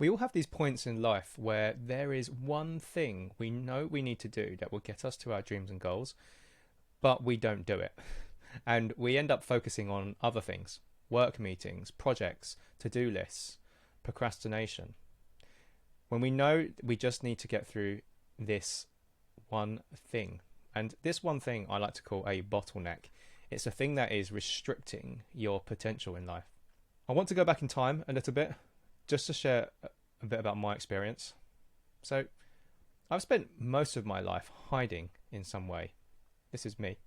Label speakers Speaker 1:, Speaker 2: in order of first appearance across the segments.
Speaker 1: We all have these points in life where there is one thing we know we need to do that will get us to our dreams and goals, but we don't do it. And we end up focusing on other things: work meetings, projects, to-do lists, procrastination. When we know we just need to get through this one thing. And this one thing I like to call a bottleneck. It's a thing that is restricting your potential in life. I want to go back in time a little bit just to share a bit about my experience. So I've spent most of my life hiding in some way. This is me.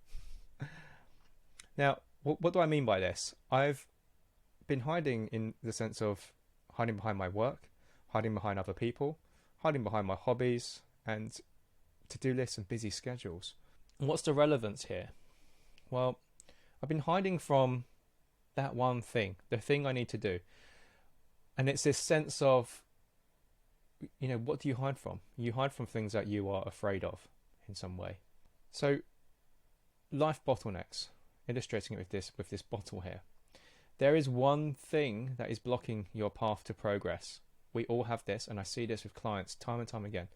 Speaker 1: Now, what do I mean by this? I've been hiding in the sense of hiding behind my work, hiding behind other people, hiding behind my hobbies and to-do lists and busy schedules. And what's the relevance here? Well, I've been hiding from that one thing, the thing I need to do. And it's this sense of, what do you hide from? You hide from things that you are afraid of in some way. So, life bottlenecks, illustrating it with this bottle here. There is one thing that is blocking your path to progress. We all have this, and I see this with clients time and time again.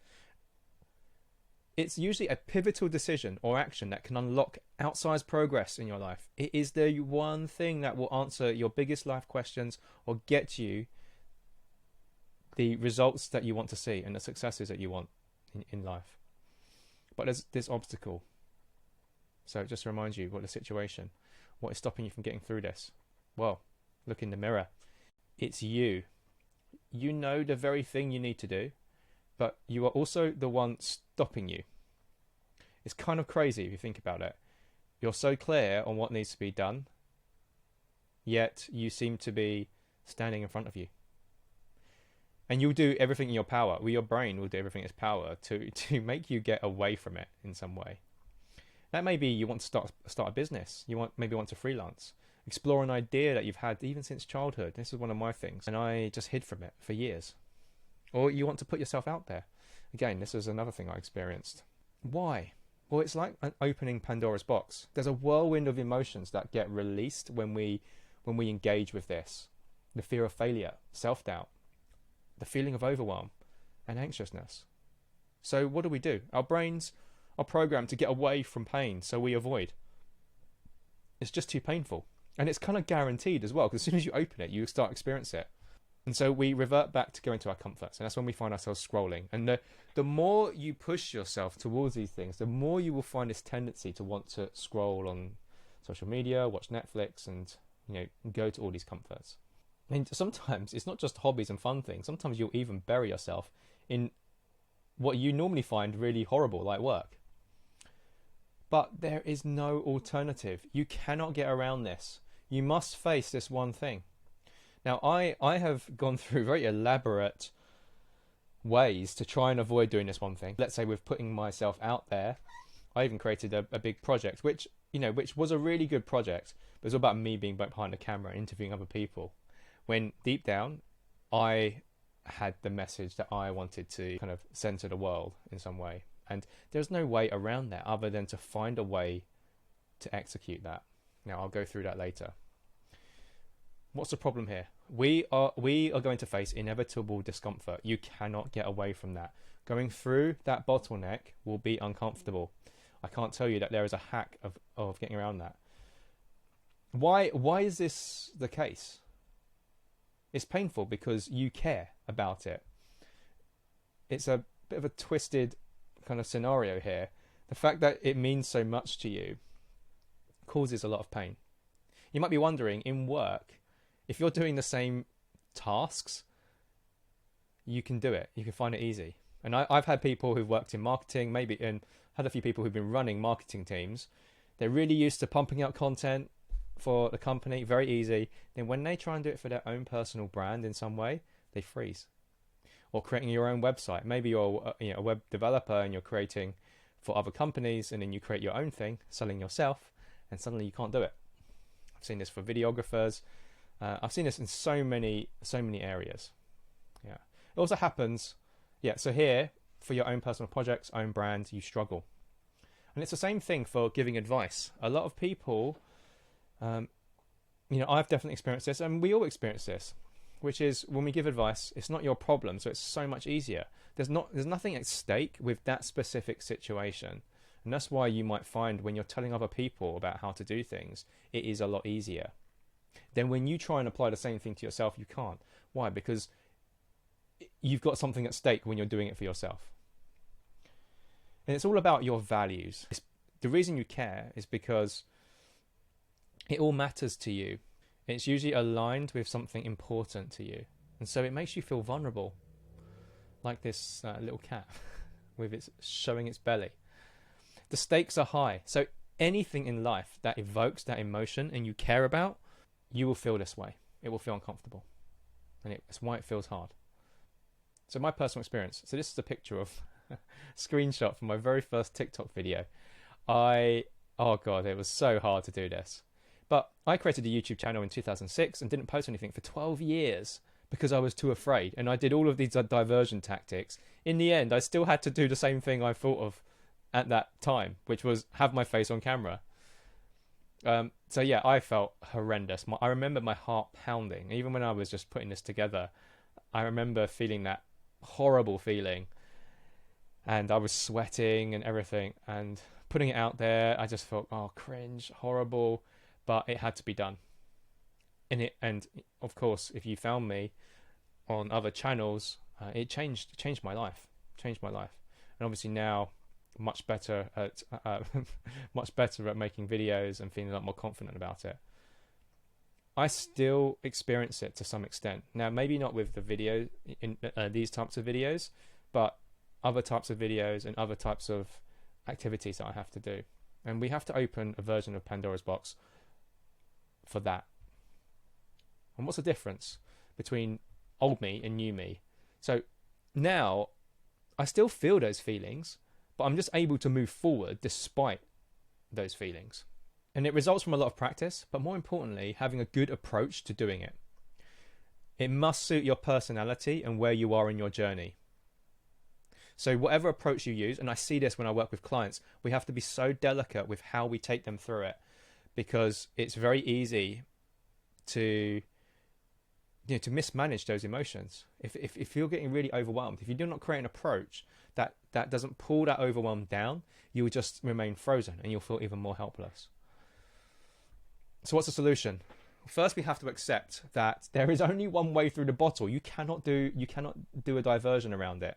Speaker 1: It's usually a pivotal decision or action that can unlock outsized progress in your life. It is the one thing that will answer your biggest life questions or get you the results that you want to see and the successes that you want in life. But there's this obstacle. So just to remind you what the situation, what is stopping you from getting through this? Well, look in the mirror. It's you. You know the very thing you need to do, but you are also the one stopping you. It's kind of crazy if you think about it. You're so clear on what needs to be done, yet you seem to be standing in front of you. And you'll do everything in your power. Well, your brain will do everything in its power to make you get away from it in some way. That may be you want to start a business. You maybe want to freelance. Explore an idea that you've had even since childhood. This is one of my things. And I just hid from it for years. Or you want to put yourself out there. Again, this is another thing I experienced. Why? Well, it's like an opening Pandora's box. There's a whirlwind of emotions that get released when we engage with this. The fear of failure, self-doubt, the feeling of overwhelm and anxiousness. So what do? Our brains are programmed to get away from pain, so we avoid. It's just too painful. And it's kind of guaranteed as well, because as soon as you open it, you start experiencing it. And so we revert back to going to our comforts, and that's when we find ourselves scrolling. And the more you push yourself towards these things, the more you will find this tendency to want to scroll on social media, watch Netflix, and go to all these comforts. And sometimes it's not just hobbies and fun things. Sometimes you'll even bury yourself in what you normally find really horrible, like work. But there is no alternative. You cannot get around this. You must face this one thing. Now, I have gone through very elaborate ways to try and avoid doing this one thing. Let's say with putting myself out there, I even created a big project, which was a really good project. But it was all about me being behind the camera, interviewing other people. When deep down, I had the message that I wanted to kind of send to the world in some way. And there's no way around that other than to find a way to execute that. Now, I'll go through that later. What's the problem here? We are going to face inevitable discomfort. You cannot get away from that. Going through that bottleneck will be uncomfortable. I can't tell you that there is a hack of getting around that. Why is this the case? It's painful because you care about it. It's a bit of a twisted kind of scenario here. The fact that it means so much to you causes a lot of pain. You might be wondering, in work, if you're doing the same tasks, you can do it. You can find it easy. And I've had people who've worked in marketing, and had a few people who've been running marketing teams. They're really used to pumping out content for the company, very easy. Then when they try and do it for their own personal brand in some way, they freeze. Or creating your own website. Maybe you're a web developer and you're creating for other companies, and then you create your own thing, selling yourself, and suddenly you can't do it. I've seen this for videographers. I've seen this in so many areas. Yeah. It also happens. Yeah. So here, for your own personal projects, own brand, you struggle. And it's the same thing for giving advice. A lot of people, I've definitely experienced this, and we all experience this. which is when we give advice, it's not your problem, so it's so much easier. There's nothing at stake with that specific situation. And that's why you might find when you're telling other people about how to do things, it is a lot easier. Then when you try and apply the same thing to yourself, you can't. Why? Because you've got something at stake when you're doing it for yourself. And it's all about your values. The reason you care is because it all matters to you. It's usually aligned with something important to you. And so it makes you feel vulnerable. Like this little cat with its showing its belly. The stakes are high. So anything in life that evokes that emotion and you care about, you will feel this way. It will feel uncomfortable. And it's why it feels hard. So my personal experience. So this is a picture of a screenshot from my very first TikTok video. Oh God, it was so hard to do this. But I created a YouTube channel in 2006 and didn't post anything for 12 years because I was too afraid. And I did all of these diversion tactics. In the end, I still had to do the same thing I thought of at that time, which was have my face on camera. So yeah, I felt horrendous. I remember my heart pounding. Even when I was just putting this together, I remember feeling that horrible feeling. And I was sweating and everything. And putting it out there, I just felt, oh, cringe, horrible. But it had to be done. And of course, if you found me on other channels, it changed my life. Changed my life. And obviously now, much better at making videos and feeling a lot more confident about it. I still experience it to some extent. Now, maybe not with the video in these types of videos, but other types of videos and other types of activities that I have to do. And we have to open a version of Pandora's box for that. And what's the difference between old me and new me? So now I still feel those feelings, but I'm just able to move forward despite those feelings. And it results from a lot of practice, but more importantly, having a good approach to doing it. It must suit your personality and where you are in your journey. So whatever approach you use, and I see this when I work with clients, we have to be so delicate with how we take them through it, because it's very easy to mismanage those emotions. If you're getting really overwhelmed, if you do not create an approach that doesn't pull that overwhelm down, you will just remain frozen and you'll feel even more helpless. So what's the solution? First, we have to accept that there is only one way through the bottle. You cannot do a diversion around it.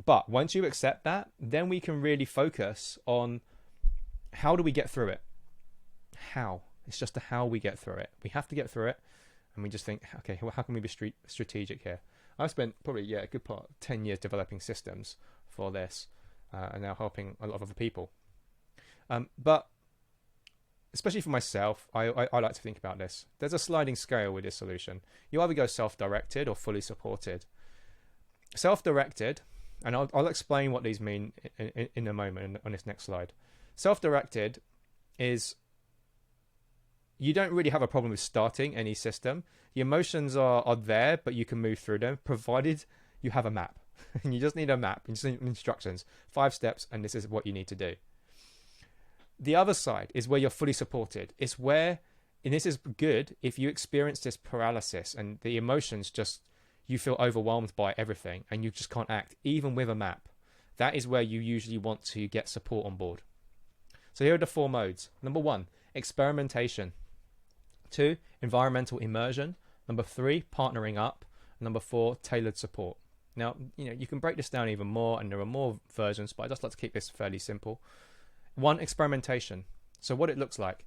Speaker 1: But once you accept that, then we can really focus on how do we get through it? How? It's just how we get through it. We have to get through it. And we just think, okay, well, how can we be strategic here? I've spent probably, a good part, 10 years developing systems for this and now helping a lot of other people. But especially for myself, I like to think about this. There's a sliding scale with this solution. You either go self-directed or fully supported. Self-directed, and I'll explain what these mean in a moment on this next slide. Self-directed is you don't really have a problem with starting any system. The emotions are there, but you can move through them, provided you have a map. And you just need a map, you just need instructions, 5 steps, and this is what you need to do. The other side is where you're fully supported. It's where, and this is good, if you experience this paralysis and the emotions just, you feel overwhelmed by everything and you just can't act, even with a map. That is where you usually want to get support on board. So here are the 4 modes. Number 1, experimentation. 2, environmental immersion. Number 3, partnering up. Number 4, tailored support. Now, you can break this down even more, and there are more versions, but I just like to keep this fairly simple. 1, experimentation. So what it looks like.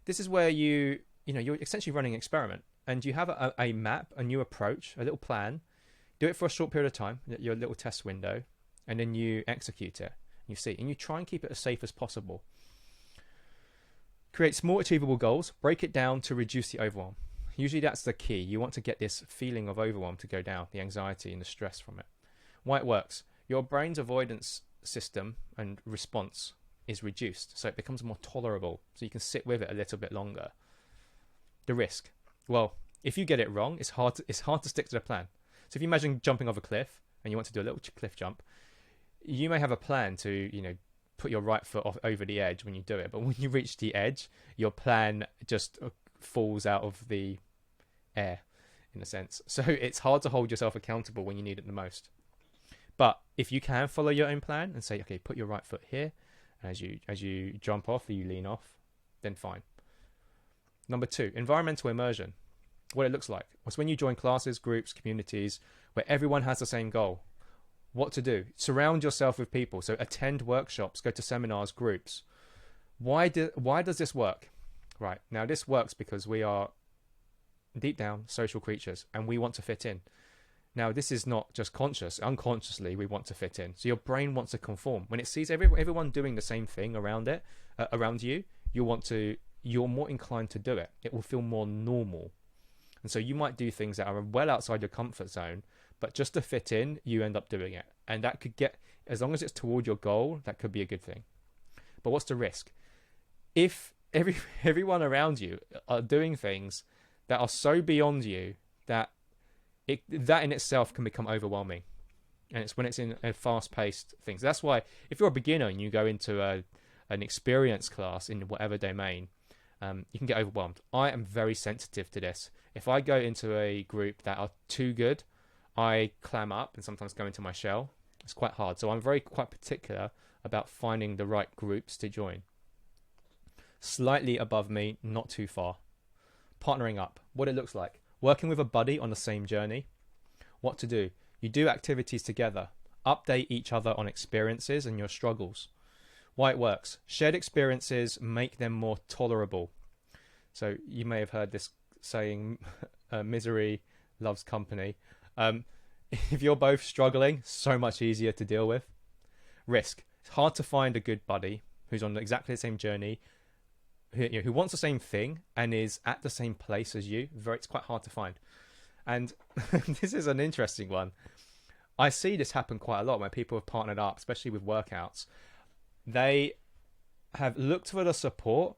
Speaker 1: This is where you're essentially running an experiment, and you have a map, a new approach, a little plan. Do it for a short period of time, your little test window, and then you execute it. You see, and you try and keep it as safe as possible. Create small achievable goals, break it down to reduce the overwhelm. Usually that's the key. You want to get this feeling of overwhelm to go down, the anxiety and the stress from it. Why it works. Your brain's avoidance system and response is reduced, so it becomes more tolerable, so you can sit with it a little bit longer. The risk. Well, if you get it wrong, it's hard to stick to the plan. So if you imagine jumping off a cliff and you want to do a little cliff jump, you may have a plan to, put your right foot over the edge when you do it, but when you reach the edge, your plan just falls out of the air. in a sense. So it's hard to hold yourself accountable when you need it the most. But if you can follow your own plan and say, okay, put your right foot here, and as you jump off or you lean off, then fine. Number 2, environmental immersion. What it looks like was when you join classes, groups, communities where everyone has the same goal. What to do? Surround yourself with people. So attend workshops, go to seminars, groups. Why does this work? Right, now this works because we are deep down social creatures and we want to fit in. Now, this is not just conscious. Unconsciously, we want to fit in. So your brain wants to conform. When it sees everyone doing the same thing around you, you're more inclined to do it. It will feel more normal. And so you might do things that are well outside your comfort zone, but just to fit in, you end up doing it. And that could as long as it's toward your goal, that could be a good thing. But what's the risk? If everyone around you are doing things that are so beyond you that that in itself can become overwhelming, and it's when it's in a fast-paced things. That's why if you're a beginner and you go into an experience class in whatever domain, you can get overwhelmed. I am very sensitive to this. If I go into a group that are too good, I clam up and sometimes go into my shell. It's quite hard. So I'm quite particular about finding the right groups to join. Slightly above me, not too far. Partnering up. What it looks like. Working with a buddy on the same journey. What to do? You do activities together. Update each other on experiences and your struggles. Why it works. Shared experiences make them more tolerable. So you may have heard this saying, misery loves company. If you're both struggling, so much easier to deal with. Risk. It's hard to find a good buddy who's on exactly the same journey, who wants the same thing and is at the same place as you. It's quite hard to find. And this is an interesting one. I see this happen quite a lot when people have partnered up, especially with workouts. They have looked for the support,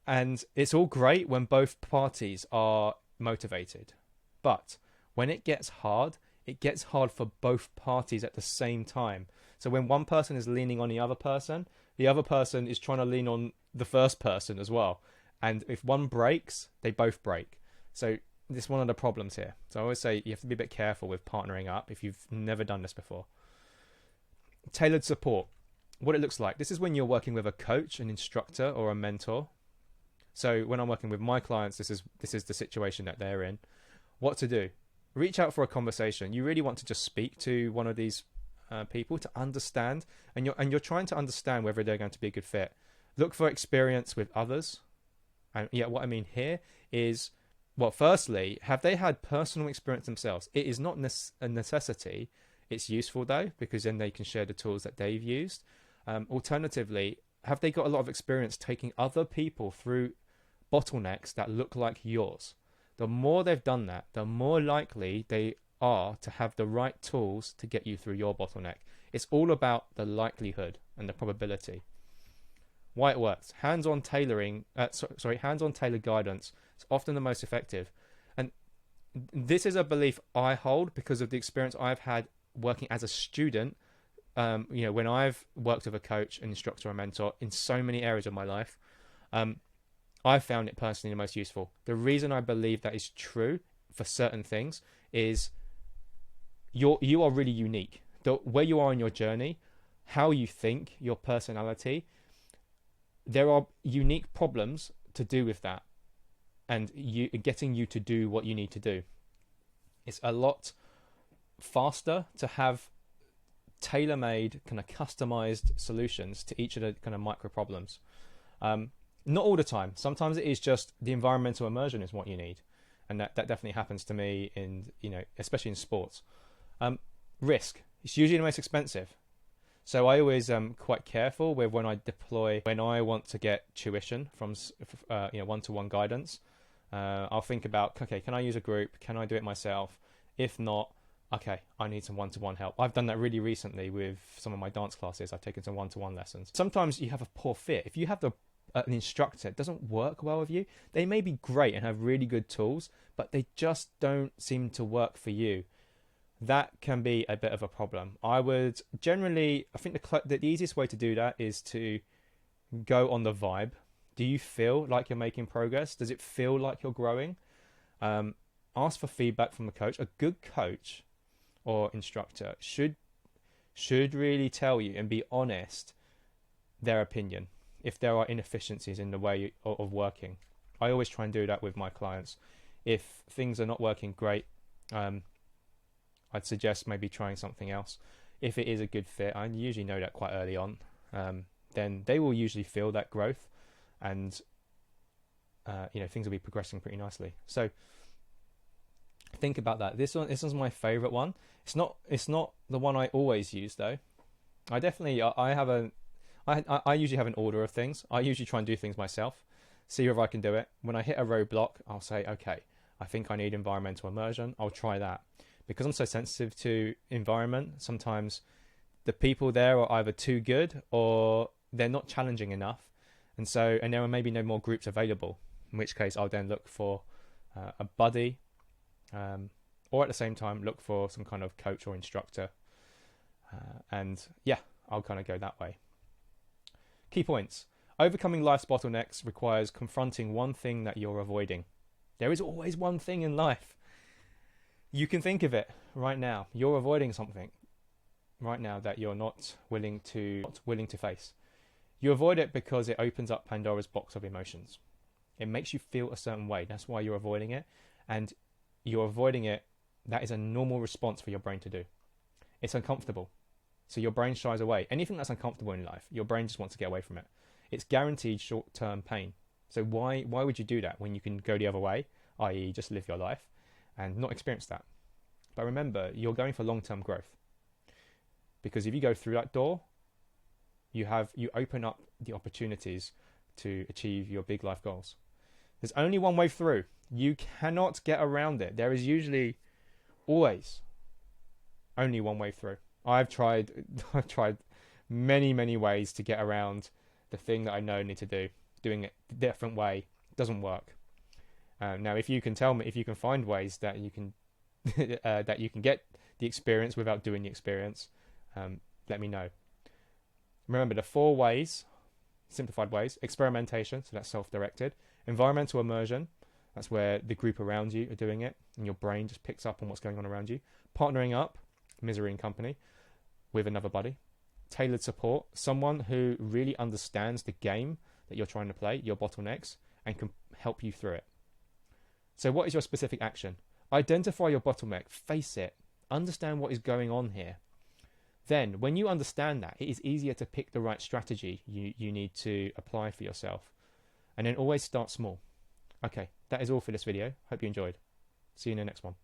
Speaker 1: and it's all great when both parties are motivated. But when it gets hard for both parties at the same time. So when one person is leaning on the other person is trying to lean on the first person as well. And if one breaks, they both break. So this is one of the problems here. So I always say you have to be a bit careful with partnering up if you've never done this before. Tailored support. What it looks like. This is when you're working with a coach, an instructor, or a mentor. So when I'm working with my clients, this is the situation that they're in. What to do? Reach out for a conversation. You really want to just speak to one of these people to understand, and you're trying to understand whether they're going to be a good fit. Look for experience with others. And what I mean here is, well, firstly, have they had personal experience themselves? It is not a necessity. It's useful though, because then they can share the tools that they've used. Alternatively, have they got a lot of experience taking other people through bottlenecks that look like yours? The more they've done that, the more likely they are to have the right tools to get you through your bottleneck. It's all about the likelihood and the probability. Why it works. Hands-on tailored guidance is often the most effective. And this is a belief I hold because of the experience I've had working as a student. When I've worked with a coach, an instructor, or a mentor in so many areas of my life, I've found it personally the most useful. The reason I believe that is true for certain things is you are really unique. Where you are in your journey, how you think, your personality, there are unique problems to do with that, and getting you to do what you need to do. It's a lot faster to have tailor-made, kind of customized solutions to each of the kind of micro problems. Not all the time. Sometimes it is just the environmental immersion is what you need, and that definitely happens to me especially in sports. Risk. It's usually the most expensive. So I always am quite careful with when I want to get tuition from one-to-one guidance. I'll think about, okay, can I use a group? Can I do it myself? If not, okay, I need some one-to-one help. I've done that really recently with some of my dance classes. I've taken some one-to-one lessons. Sometimes you have a poor fit. If you have an instructor that doesn't work well with you, they may be great and have really good tools, but they just don't seem to work for you. That can be a bit of a problem. I think the easiest way to do that is to go on the vibe. Do you feel like you're making progress? Does it feel like you're growing? ask for feedback from the coach. A good coach or instructor should really tell you and be honest their opinion if there are inefficiencies in the way of working. I always try and do that with my clients. If things are not working great, I'd suggest maybe trying something else. If it is a good fit, I usually know that quite early on, then they will usually feel that growth, and things will be progressing pretty nicely. So think about that. This is my favorite one. It's not the one I always use though. I usually have an order of things. I usually try and do things myself, see if I can do it. When I hit a roadblock, I'll say, okay, I think I need environmental immersion. I'll try that. Because I'm so sensitive to environment, sometimes the people there are either too good or they're not challenging enough. And there are maybe no more groups available, in which case I'll then look for a buddy, or at the same time look for some kind of coach or instructor. I'll kind of go that way. Key points. Overcoming life's bottlenecks requires confronting one thing that you're avoiding. There is always one thing in life. You can think of it right now. You're avoiding something right now that you're not willing to face. You avoid it because it opens up Pandora's box of emotions. It makes you feel a certain way. That's why you're avoiding it. And you're avoiding it. That is a normal response for your brain to do. It's uncomfortable. So your brain shies away. Anything that's uncomfortable in life, your brain just wants to get away from it. It's guaranteed short-term pain. So why would you do that when you can go the other way, i.e. just live your life and not experience that? But remember, you're going for long-term growth. Because if you go through that door, you open up the opportunities to achieve your big life goals. There's only one way through. You cannot get around it. There is usually always only one way through. I've tried many, many ways to get around the thing that I know I need to do. Doing it a different way doesn't work. Now, if you can tell me, if you can find ways that you can that you can get the experience without doing the experience, let me know. Remember the 4 ways, simplified ways: experimentation, so that's self-directed; environmental immersion, that's where the group around you are doing it, and your brain just picks up on what's going on around you; partnering up, misery and company, with another buddy; tailored support, someone who really understands the game that you're trying to play, your bottlenecks, and can help you through it. So what is your specific action? Identify your bottleneck, face it, understand what is going on here. Then, when you understand that, it is easier to pick the right strategy you need to apply for yourself. And then always start small. Okay, that is all for this video. Hope you enjoyed. See you in the next one.